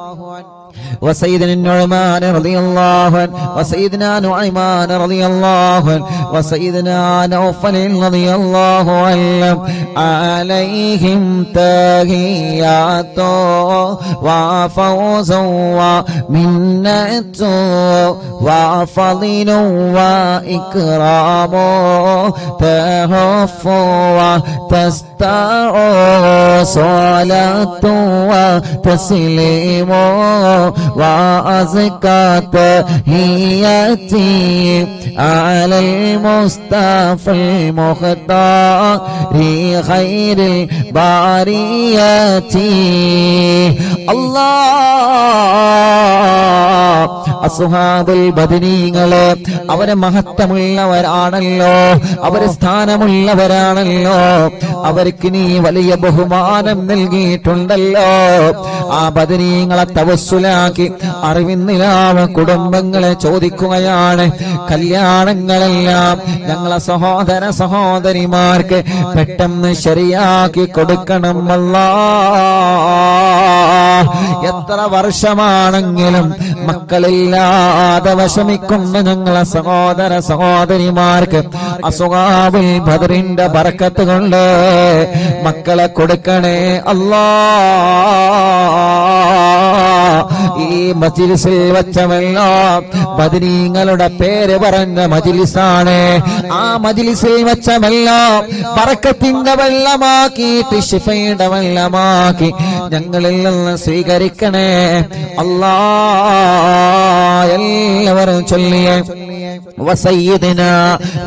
Speaker 1: وسيدنا النعمان رضي الله عنه وسيدنا نعيمان رضي الله عنه وسيدنا نوفل رضي الله عنه عليهم تحيات وفوز ومنة وفضل وإكرام تهف وتستع صلاة وتسليم وأزكى تحياتي على المصطفى المختار خير البريات الله അസ്ഹാബുൽ ബദരീങ്ങളെ അവരെ മഹത്വമുള്ളവരാണല്ലോ, അവരെ സ്ഥാനമുള്ളവരാണല്ലോ, അവർക്ക് നീ വലിയ ബഹുമാനം നൽകിയിട്ടുണ്ടല്ലോ. ആ ബദരീങ്ങളെ തവസ്സുലാക്കി അറിവിന്നിലാവ കുടുംബങ്ങളെ ചോദിക്കുകയാണ്, കല്യാണങ്ങളെല്ലാം ഞങ്ങളെ സഹോദര സഹോദരിമാർക്ക് പെട്ടെന്ന് ശരിയാക്കി കൊടുക്കണം അല്ലാഹ്. എത്ര വർഷമാണെങ്കിലും മക്കളില്ലാതെ വിഷമിക്കുന്ന ഞങ്ങളെ സഹോദര സഹോദരിമാർക്ക് അസ്ഹാബുൽ ബദറിന്റെ ബർക്കത്ത് കൊണ്ട് മക്കളെ കൊടുക്കണേ അല്ലാഹ്. ഈ മജ്ലിസിൽ വെച്ചവെല്ലാം ബദരീങ്ങളുടെ പേര് പറഞ്ഞ മജ്ലിസാണ്. ആ മജ്ലിസിൽ വെച്ചവെല്ലാം ബർക്കത്തിന്റെ വെള്ളമാക്കിയിട്ട് ശിഫയുടെ വെള്ളമാക്കി ഞങ്ങളിൽ നിന്ന് സ്വീകരിക്കണേ അല്ലാഹ്. എല്ലാവരും ചൊല്ലിയേ وسيدنا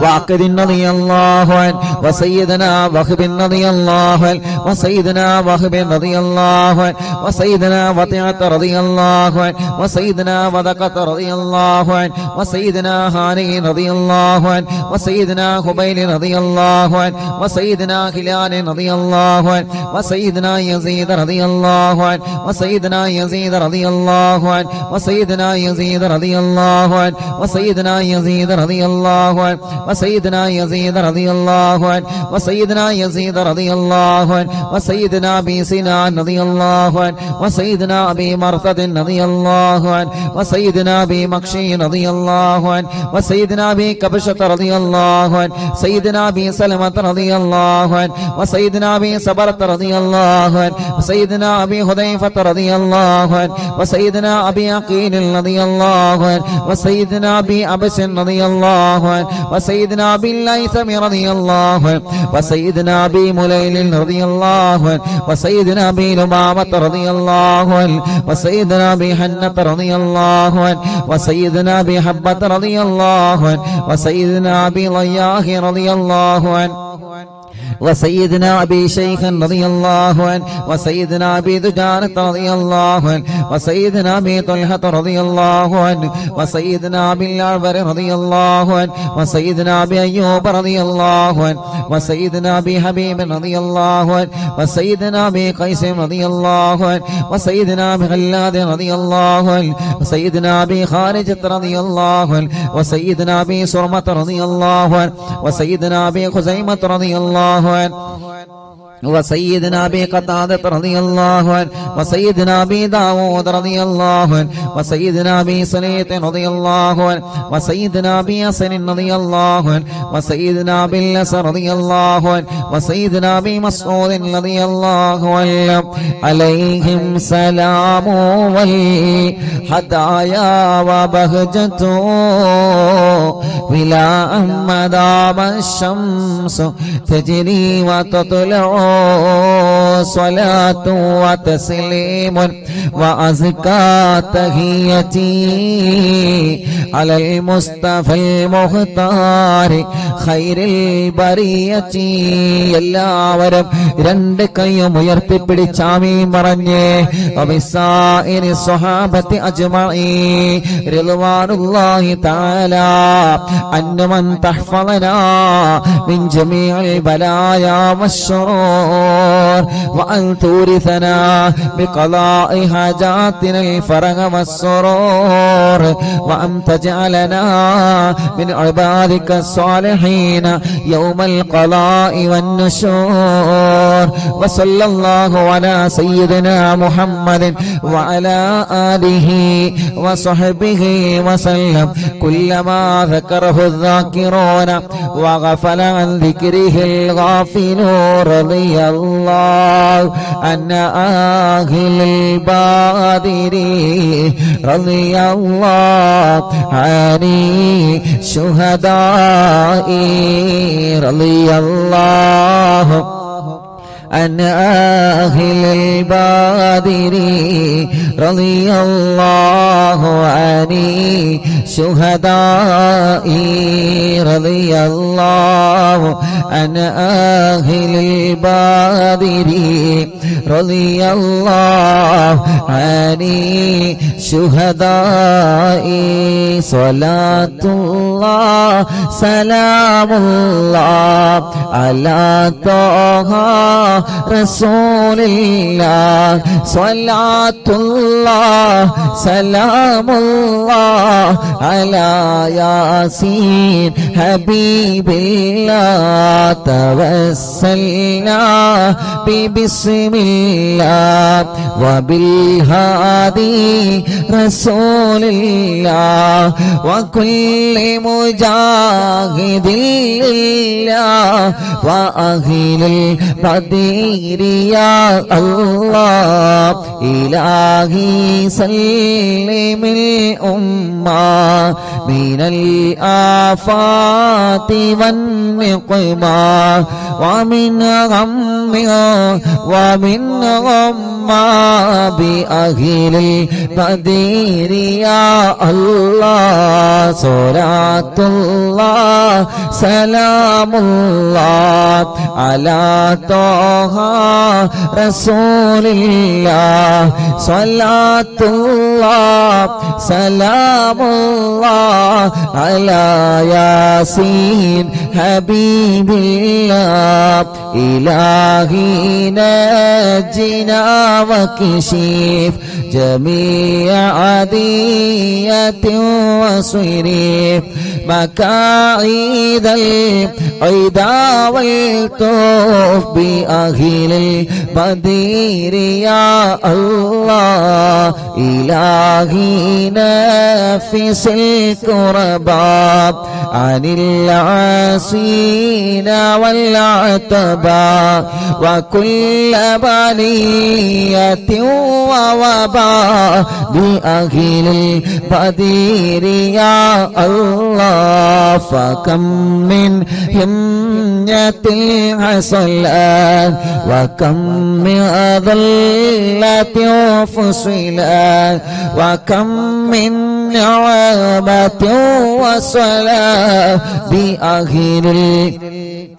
Speaker 1: واقد رضي الله عنه وسيدنا وهب رضي الله عنه وسيدنا وهب رضي الله عنه وسيدنا وطيعة رضي الله عنه وسيدنا وذقة رضي الله عنه وسيدنا هاني رضي الله عنه وسيدنا خبيل رضي الله عنه وسيدنا هلال رضي الله عنه وسيدنا يزيد رضي الله عنه وسيدنا يزيد رضي الله عنه وسيدنا يزيد رضي الله عنه وسيدنا يزيد رضي الله عنه وسيدنا يزيد رضي الله عنه وسيدنا يزيد رضي الله عنه وسيدنا ابي سنان رضي الله عنه وسيدنا ابي مرثد رضي الله عنه وسيدنا ابي مكشي رضي الله عنه وسيدنا ابي كبشة رضي الله عنه سيدنا ابي سلمة رضي الله عنه وسيدنا ابي صبرة رضي الله عنه وسيدنا ابي حذيفة رضي الله عنه وسيدنا ابي عقيل رضي الله عنه وسيدنا ابي عبس رضي الله عنه وسيدنا ابي الليثم رضي الله عنه وسيدنا ابي مليل رضي الله عنه وسيدنا ابي لبابة رضي الله عنه وسيدنا ابي حنة رضي الله عنه وسيدنا ابي حبة رضي الله عنه وسيدنا ابي ضياح رضي الله عنه وسيدنا ابي شيخ رضي الله عنه وسيدنا ابي دجانة رضي الله عنه وسيدنا ابي طلحة رضي الله عنه وسيدنا ابي الأعور رضي الله عنه وسيدنا ابي ايوب رضي الله عنه وسيدنا ابي حبيب رضي الله عنه وسيدنا ابي قيس رضي الله عنه وسيدنا ابي غلاد رضي الله عنه وسيدنا ابي خارجة رضي الله عنه وسيدنا ابي سرمة رضي الله عنه وسيدنا ابي خزيمة رضي الله عنه وسيدنا أبي قتادة رضي الله عنه وسيدنا أبي داود رضي الله عنه وسيدنا أبي سليط رضي الله عنه وسيدنا أبي ياسر رضي الله عنه وسيدنا أبي الأس رضي الله عنه وسيدنا أبي مسعود رضي الله عنه عليهم سلام والهدايا وبهجة بلا مدام الشمس تجري وتطلع صلاة وتسليم وأزكى تحيتي على المصطفى المختار خير البرية എല്ലാവരും രണ്ട് കൈയും ഉയർത്തിപ്പിടിച്ച് ആമീൻ പറഞ്ഞേ വബിസായിരി സ്വഹാബത്തി അജ്മഈൻ റിദ്വാനുല്ലാഹി തആല അന്നമൻ തഹ്ഫളനാ മിൻ ജമീഇൽ ബലായാ والشرور وأن تورثنا بقضاء حاجاتنا الفرج والسرور وأن تجعلنا من عبادك الصالحين يوم القضاء والنشور وصلى الله على سيدنا محمد وعلى آله وصحبه وسلم كلما ذكره الذاكرون وغفل عن ذكره الغافلون رضي الله عن أهل البادر رضي الله عن الشهداء رضي الله عن أهل البادر رضي الله عن الشهداء رضي الله عن أهل البادر رضي الله عن الشهداء صلاة الله سلام الله على طه رسول الله صلاة الله سلام الله على ياسين حبيب الله توسلنا ببسم الله وبالهادي رسول الله وكل مجاهد لله وأهل البدير يا الله إلهي سلم الأمة من الآفات والنقمة ومن غم ومن غمّة بأهل البدير يا الله صلاة الله سلام الله على طه رسول الله صلاة الله سلام الله على ياسين حبيب الله إلهي نجنا وكشف جميع عدية وصريف مكايد العدا والطوف بأهل البدير يا الله إلهي نفس الكرباء عن العاصين والعتباء وكل بلية ووباء بأهل البدير يا الله فكم من همية حصلت وكم من ضلة فصلت وكم من نعمة وصلاة بأهل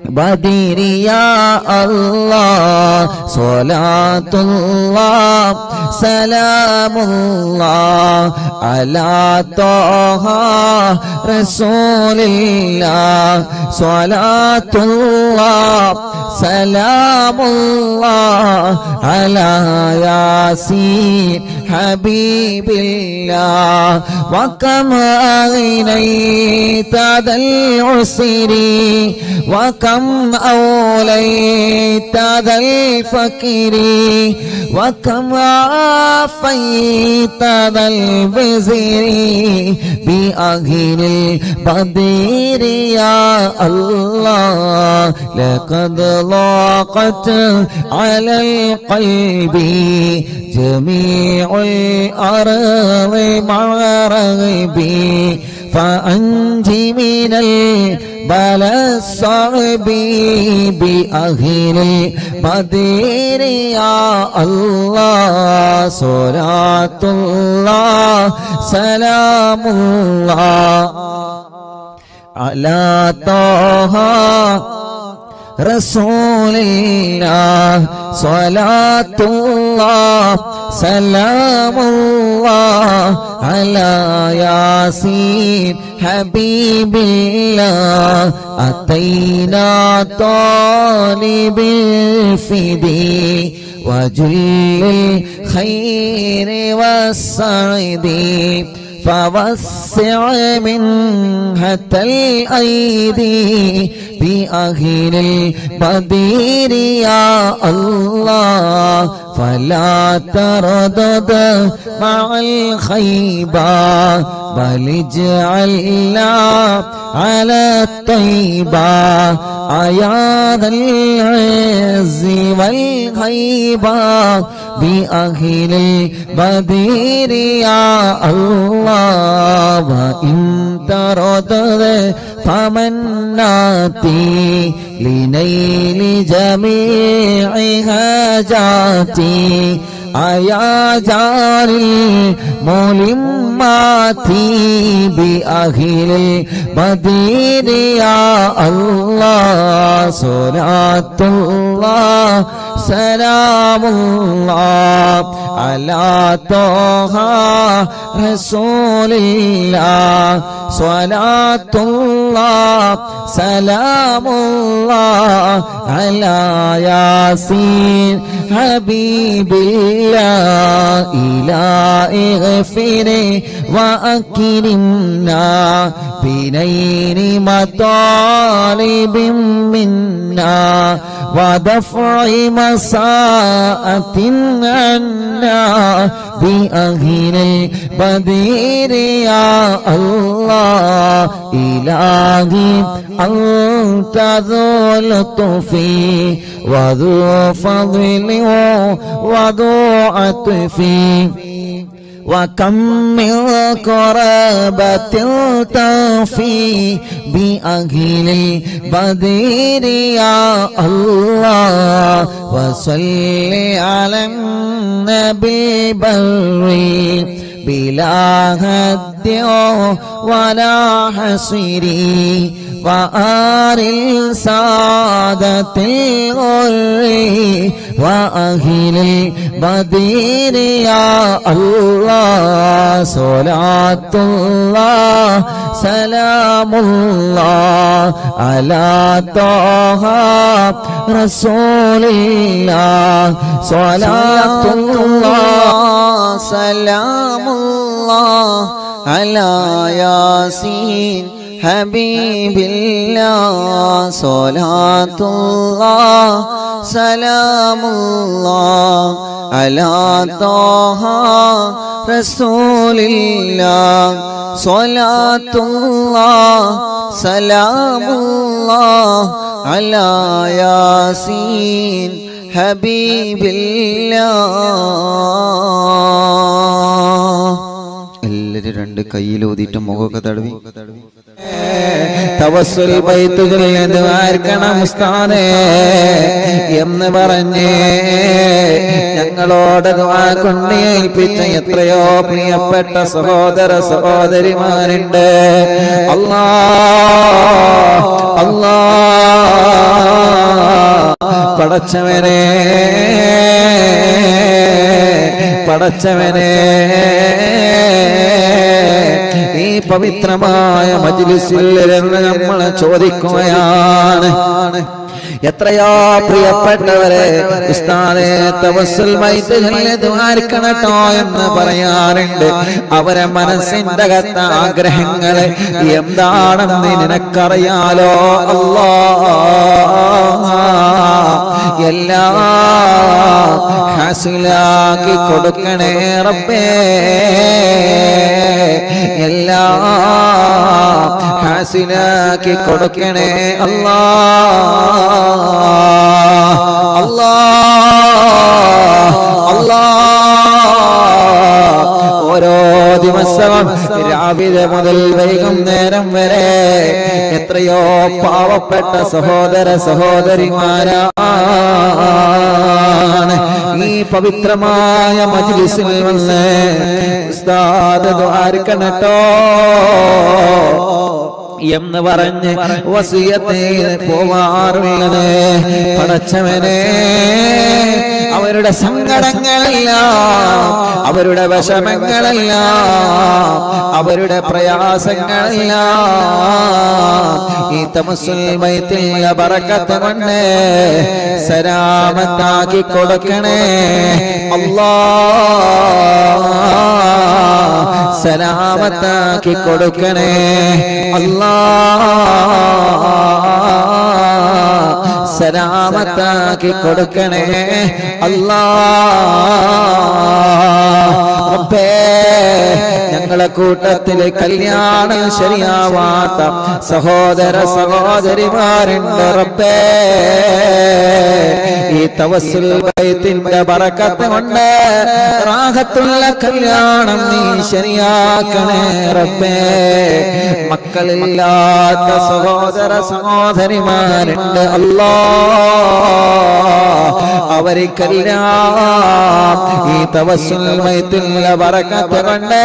Speaker 1: البدير يا الله صلاة الله سلام الله على طه رسول الله صلاة الله سلام الله على ياسين
Speaker 2: حبيب الله وكم أغنيت ذا العسر وكم أوليت ذا الفقر وكم عافيت ذا البزر بأهل البدير يا الله لقد ضاقت على القلب جميع الأرض مع رغبي فأنج من البلاء الصعب بأهل البدير يا الله صلاة الله سلام الله على طه رسول الله صلاة الله سلام الله على ياسين حبيب الله أتينا طالب الفدي وجل الخير والسعد فوسع منها الأيدي بأهل البدير يا الله فلا تردد مع الخيبة بل اجعلنا على الطيبة يا ذا العز والهيبة بأهل البدير يا الله وإن تردد فمناتي لنيل جميع حاجاتي يا جار الملمات بأهل البدير يا الله صلاة الله سلام الله على طه رسول الله صلاة الله سلام الله على ياسين حبيب الله إلهي اغفر وأكرمنا بنيل مطالب منا ودفع مساءة عنا بأهل البدير يا الله إلهي أنت ذو لطف وذو فضل وذو عطف وكم من قرابة تفي بأهل البدير يا الله وصل على النبي بري بلا هد ولا حصر وآل السادة الغر وأهل البدير يا الله صلاة الله سلام الله على طه رسول الله صلاة الله سلام الله على ياسين حبيب الله صلاة الله سلام الله على طه رسول الله صلاة الله سلام الله على ياسين حبيب الله എല്ലാവരും രണ്ട് കയ്യിലൂതിയിട്ട് മുഖമൊക്കെ തടവി തവസ്സുൽ ബൈത്തുകളിൽ ദ്വാർക്കണം ഉസ്താദേ എന്ന് പറഞ്ഞ് ഞങ്ങളോട് ദുആ കൊണ്ട് ഏൽപ്പിച്ച എത്രയോ പ്രിയപ്പെട്ട സഹോദര സഹോദരിമാരുണ്ട്. അല്ലാഹ് അല്ലാഹ് പടച്ചവനെ ഈ പവിത്രമായ മജ്ലിസിൽ നമ്മളെ ചോദിക്കുകയാണ്,
Speaker 1: എത്രയോ പ്രിയപ്പെട്ടവരെ ഉസ്താദേ തവസ്സുൽ മൈത്ത് ചൊല്ലി ദുആർക്കണട്ടോ എന്ന് പറയാറുണ്ട്. അവരെ മനസ്സിന്റെ അകത്ത ആഗ്രഹങ്ങളെ എന്താണെന്ന് നിനക്കറിയാലോ അല്ലാഹ്. എല്ലാം ഹാസിലാക്കി കൊടുക്കണേ റബ്ബേ, എല്ലാം ഹാസിലാക്കി കൊടുക്കണേ അല്ലാഹ്. ഓരോ ദിവസവും രാവിലെ മുതൽ വൈകുന്നേരം വരെ എത്രയോ പാവപ്പെട്ട സഹോദര സഹോദരിമാരാണ് ഈ പവിത്രമായ മജ്ലിസിൽ വന്ന് ഉസ്താദ് ദുആർക്കണട്ടോ എന്ന് പറഞ്ഞ് വസിയത്തെ പോവാറുള്ളത്. പടച്ചവനെ, അവരുടെ സങ്കടങ്ങളെല്ലാം, അവരുടെ വിഷമങ്ങളെല്ലാം, അവരുടെ പ്രയാസങ്ങളെല്ലാം ഈ തമസ്സുൽ മൈത്തിൽ ബറക്കത്ത് കൊണ്ട് സലാമത്താക്കി കൊടുക്കണേ അല്ലാഹ്. സലാമത്താക്കി കൊടുക്കണേ അല്ലാഹ്. സലാമത്താക്കി കൊടുക്കണേ അല്ലാഹ്. റബ്ബേ, ഞങ്ങളെ കൂട്ടത്തില് കല്യാണം ശരിയാവാത്ത സഹോദര സഹോദരിമാരുണ്ട് റബ്ബേ. ഈ തവസ്സുൽ ബൈത്തിന്റെ ബറക്കത്ത് കൊണ്ട് റാഹത്തുള്ള കല്യാണം നീ ശരിയാക്കണേ റബ്ബേ. മക്കളില്ലാത്ത സഹോദര സഹോദരിമാരുണ്ട് അല്ലാഹ്. അവർക്കെല്ലാം ഈ തവസ്സുൽ ബൈത്തിന്റെ ബറക്കത്ത് കൊണ്ട്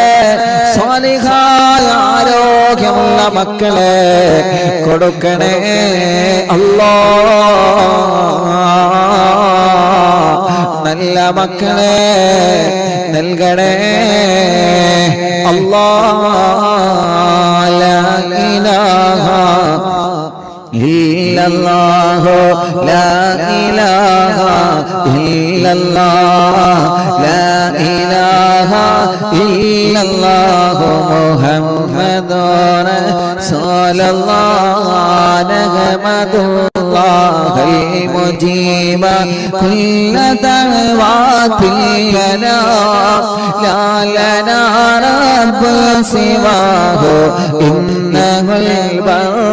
Speaker 1: സ്വാലിഹായ ആരോഗ്യമുള്ള മക്കളെ കൊടുക്കണേ അല്ലാഹ്. നല്ല മക്കളെ നൽകണേ അല്ലാഹ്. ലാ ഇലാഹ ഇല്ലല്ലാഹു ലാ ഇലാഹ ഇല്ലല്ലാഹ് ലാ ഇലാഹ ഇല്ലല്ലാഹു മുഹമ്മദുർ റസൂലുള്ളാഹ് നഹ്മദുല്ലാഹൽ മുജീബ കുല്ല ദഅവാതിൽ ലനാ ലാ ലനാ റബ്ബു സിവാഹു ഇന്നഹുൽ ബർറ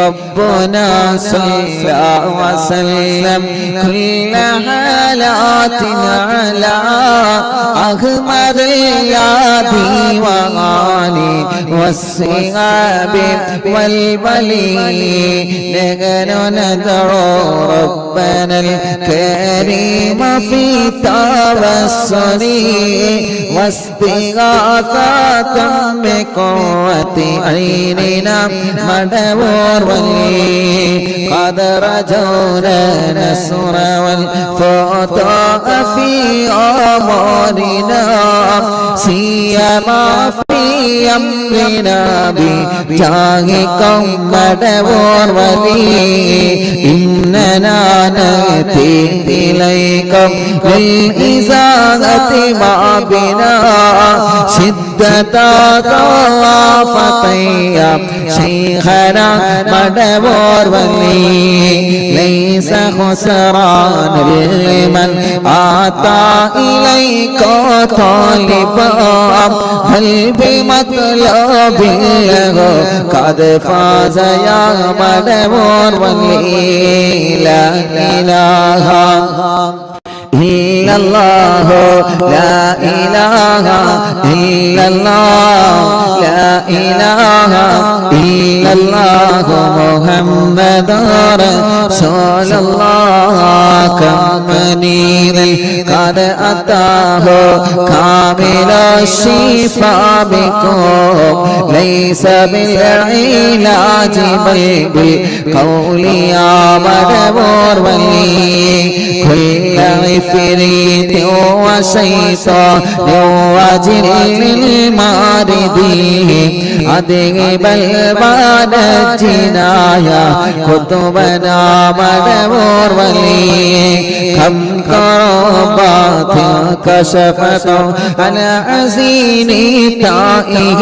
Speaker 1: ربنا صلى وسلم كل حالاتنا على أحمد اليادي وغالي والصحاب والولي نحن ندعو ربنا الكريم في توسل واستغاثة بقوة عيننا مدبور ولي قد رجونا نصر والفتح في أمرنا سيما في أمرنا بجاهكم مدبور ولي إننا نأتي إليكم للإزالة ما بنا شدة ضعفتي شيخنا مدبور ولي ليس خسران لمن آتى إليك طالبا هل بمطلب له قد فاز يا مدبور ولي لا إله إلا الله لا إله إلا الله لا إله إلا الله محمد رسول الله كمنير قد أتاه كامل الشفاء بكم ليس بالعلاج بل بالقول يا مدبور ولي كل عفريت وشيطان وجن الماردين أذهب الباس
Speaker 2: ونجنا يا قطبنا مدبور ولي كم كربات كشفت على عزين تائه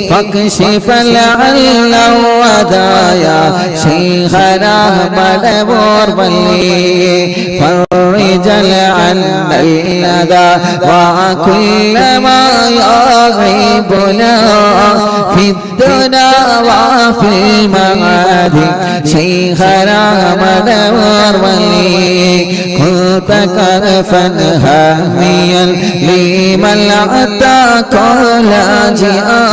Speaker 2: فاكشف لعل ودايا شيخنا مدبور ولي فرج عنا الندى وكل ما يغيبنا في الدنيا وفي المعاد شيخنا مدبور ولي كنت كرفا هاميا لمن أتاك لاجئا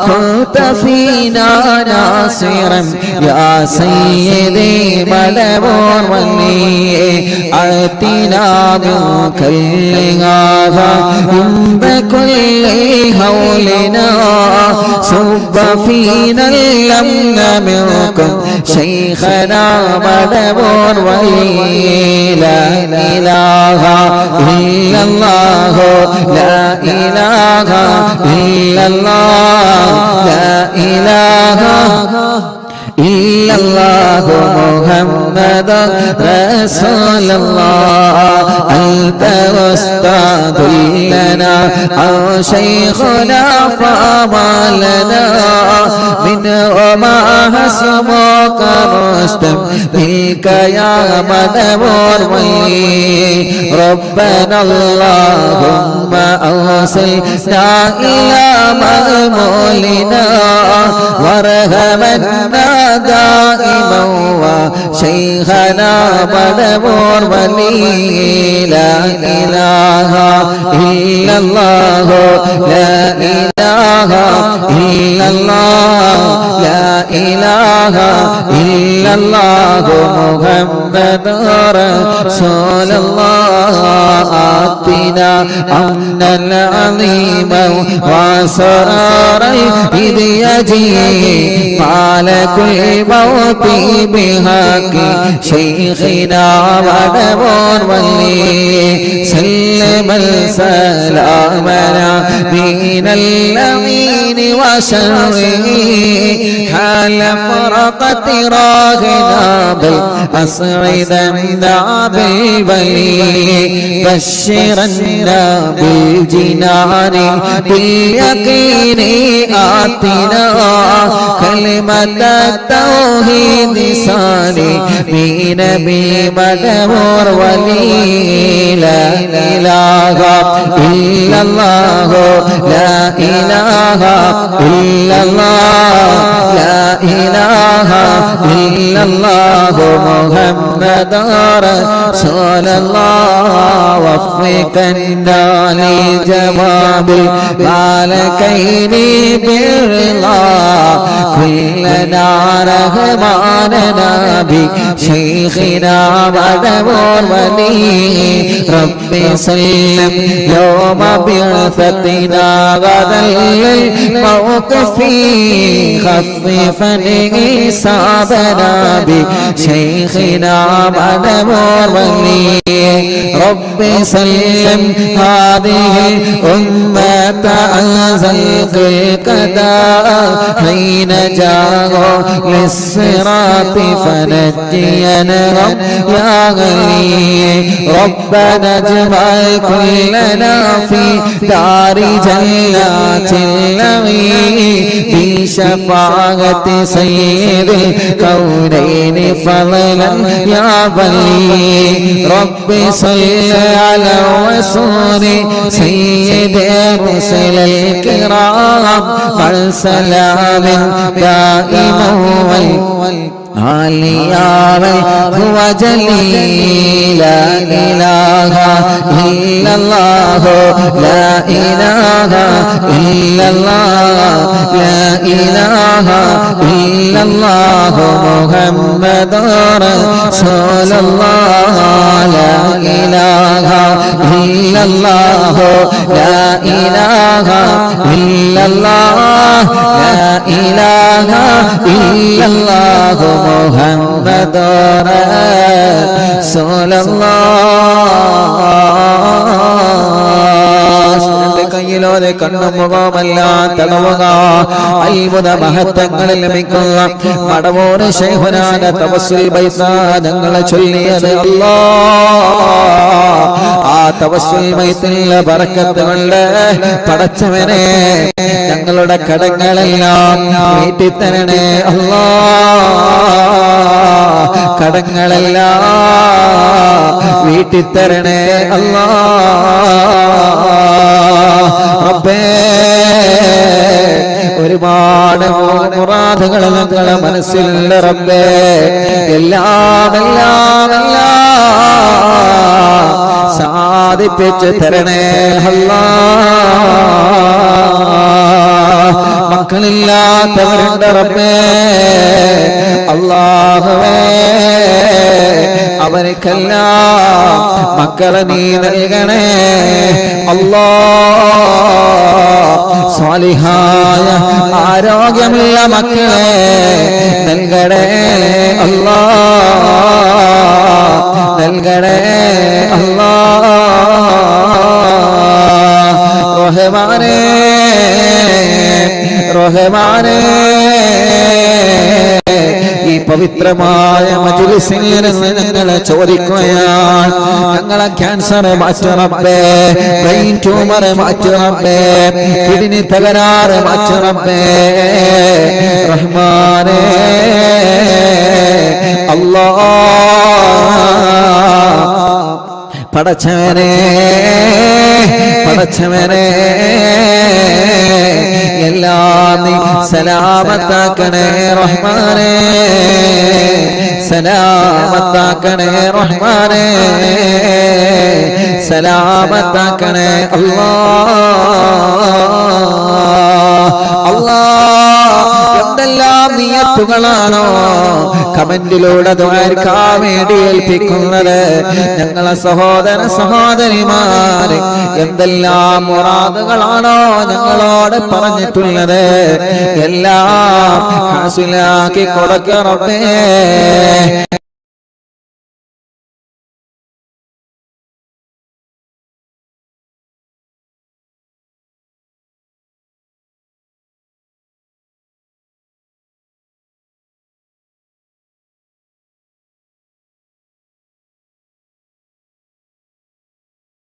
Speaker 2: كنت فينا ناصرا يا سيدي مدبور ولي آتنا من كل هذا عند كل هولنا صب فينا الأمن منكم شيخنا مدبور ولي لا إله إلا الله لا إله إلا الله لا إله إلا الله محمد رسول الله أنت أستاذ لنا أو شيخنا فما لنا من وما حسبك رستم منك يا مدبور ولي ربنا اللهم أوصلنا إلى مأمولنا وارحمنا دائما وشيخنا مدبور ولي لا إله إلا الله لا إله إلا الله لا إله إلا الله محمد رسول الله آتنا أمنا عظيما وسرارا إذ يجيء مالك الموت بحق شيخنا مدبور ولي سلم سلامنا من اللعين وشره حال فرقت راغنا بالأصعدنا بالبلي بشرنا بالجنان باليقين آتنا كلمة التوحيد صالحين بمدبور ولي لا إله إلا الله لا إله إلا الله لا إله إلا الله محمد رسول الله وفقنا لجواب الملكين بالرضا كلنا رحماننا بشيخنا مدبور ولي ربي سلم يوم بعثتنا غدا للموقف خففا حسابنا بشيخنا مدبور ولي ربي سلم هذه الأمة عن زلق القضاء حين جاءوا للصراط فنجينا يا غني ربنا اجمع كلنا في دار جنات النعيم بشفاعة سيد الكونين فضلا يا بلي ربي صل على رسول سيد الرسل الكرام والسلام دائما عاليا هو جليل لا إله إلا الله لا إله إلا الله لا إله إلا الله محمد رسول الله لا إله إلا الله لا إله إلا الله لا إله إلا الله محمد رسول الله
Speaker 1: കയ്യിലോതെ കണ്ണുമുഖമെല്ലാം തടവുക. അത്ഭുത മഹത്വങ്ങളിൽ ലഭിക്കുന്ന മടവൂര് ശൈഖുനാന്റെ തവസ്സുൽ ബൈസാദങ്ങളെ ചൊല്ലിയത് ആ തവസ്സുൽ ബൈത്തിലെ ബറക്കത്ത് കൊണ്ട് പടച്ചവനെ ഞങ്ങളുടെ കടങ്ങളെല്ലാം വീട്ടിത്തരണേ അല്ലാ. കടങ്ങളെല്ലാം വീട്ടിത്തരണേ അല്ലാ. റബ്ബേ ഒരുപാട് മുറാദുകൾ ഞങ്ങളുടെ മനസ്സിലുള്ള റബ്ബേ എല്ലാം സാധിപ്പിച്ചു തരണേ അല്ലാ. മക്കളില്ലാത്തവരുണ്ട് റബ്ബേ അല്ലാഹുവേ അവർക്കെല്ലാം മക്കളെ നീ നൽകണേ അല്ലാ. സ്വാലിഹായ ആരോഗ്യമുള്ള മക്കളെ നൽകണേ അല്ലാ. നൽകണേ അല്ലാ. റഹ്മാനേ റഹ്മാനേ ഈ പവിത്രമായ മജ്‌ലിസിൽ നിന്ന് ഞങ്ങളെ ചോദിക്കുകയാണ്. ഞങ്ങളെ ക്യാൻസർ മാറ്ററബ്ബേ, ബ്രെയിൻ ട്യൂമർ മാറ്ററബ്ബേ, കിഡ്നി തകരാറ് മാറ്ററബ്ബേ. റഹ്മാനേ അല്ലാഹ് പടച്ചവനെ പടച്ചവനെ എല്ലാം നീ സലാമത്താക്കണേ റഹ്മാനേ. സലാമത്താക്കണേ റഹ്മാനേ. സലാമത്താക്കണേ എന്തെല്ലാം നിയത്തുകളാണോ കമന്റിലൂടെ ദ്വാരക്കാൻ വേണ്ടി ഏൽപ്പിക്കുന്നത് ഞങ്ങളെ സഹോദര സഹോദരിമാരെ. എന്തെല്ലാം മുറാദുകളാണോ ഞങ്ങളോട് പറഞ്ഞിട്ടുള്ളത് എല്ലാം ഹാസിലാക്കി കൊടുക്കണമേ.